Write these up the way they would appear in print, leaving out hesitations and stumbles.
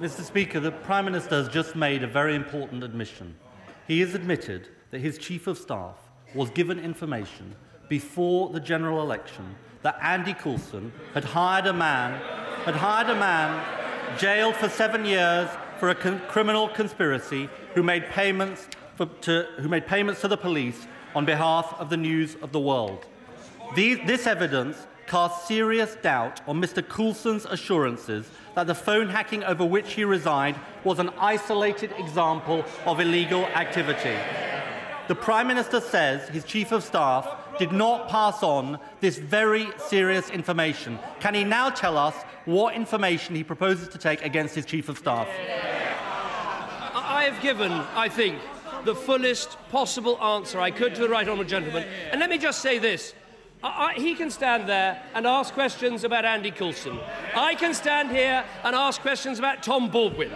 Mr. Speaker, the Prime Minister has just made a very important admission. He has admitted that his Chief of Staff was given information before the general election that Andy Coulson had hired a man jailed for 7 years for a criminal conspiracy who made payments to the police on behalf of the news of the world. This evidence casts serious doubt on Mr. Coulson's assurances that the phone hacking over which he resigned was an isolated example of illegal activity. The Prime Minister says his Chief of Staff did not pass on this very serious information. Can he now tell us what information he proposes to take against his Chief of Staff? I have given, I think, the fullest possible answer I could to the right honourable gentleman. And let me just say this. He can stand there and ask questions about Andy Coulson. I can stand here and ask questions about Tom Baldwin. He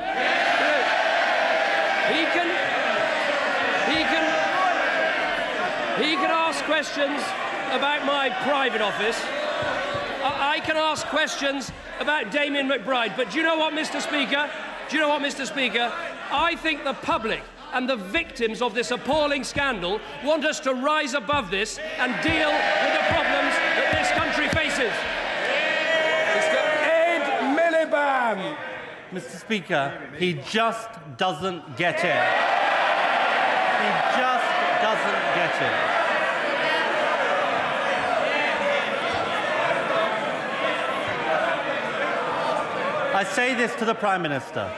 can ask questions about my private office. I can ask questions about Damien McBride. But do you know what, Mr. Speaker? I think the public and the victims of this appalling scandal want us to rise above this and deal with the problems that this country faces. Mr. Ed Miliband. Mr. Speaker, he just doesn't get it. He just doesn't get it. I say this to the Prime Minister.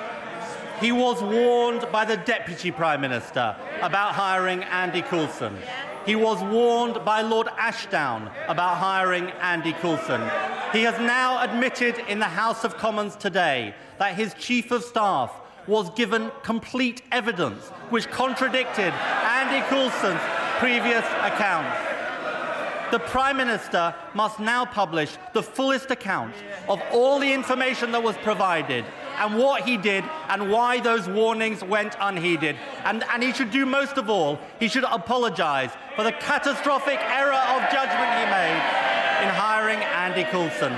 He was warned by the Deputy Prime Minister about hiring Andy Coulson. He was warned by Lord Ashdown about hiring Andy Coulson. He has now admitted in the House of Commons today that his Chief of Staff was given complete evidence which contradicted Andy Coulson's previous accounts. The Prime Minister must now publish the fullest account of all the information that was provided and what he did and why those warnings went unheeded. And he should do most of all, he should apologise for the catastrophic error of judgment he made in hiring Andy Coulson.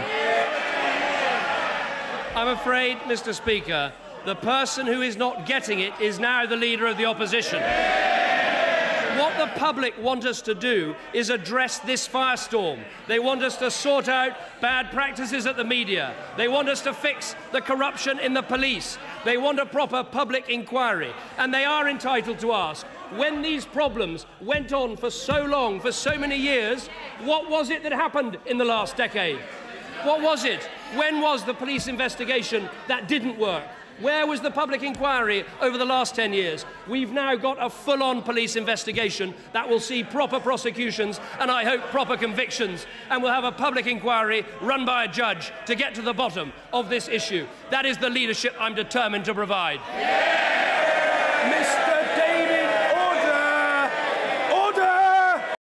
I'm afraid, Mr. Speaker, the person who is not getting it is now the Leader of the Opposition. What the public want us to do is address this firestorm. They want us to sort out bad practices at the media. They want us to fix the corruption in the police. They want a proper public inquiry. And they are entitled to ask, when these problems went on for so long, for so many years, what was it that happened in the last decade? What was it? When was the police investigation that didn't work? Where was the public inquiry over the last 10 years? We've now got a full-on police investigation that will see proper prosecutions and, I hope, proper convictions. And we'll have a public inquiry run by a judge to get to the bottom of this issue. That is the leadership I'm determined to provide. Mr.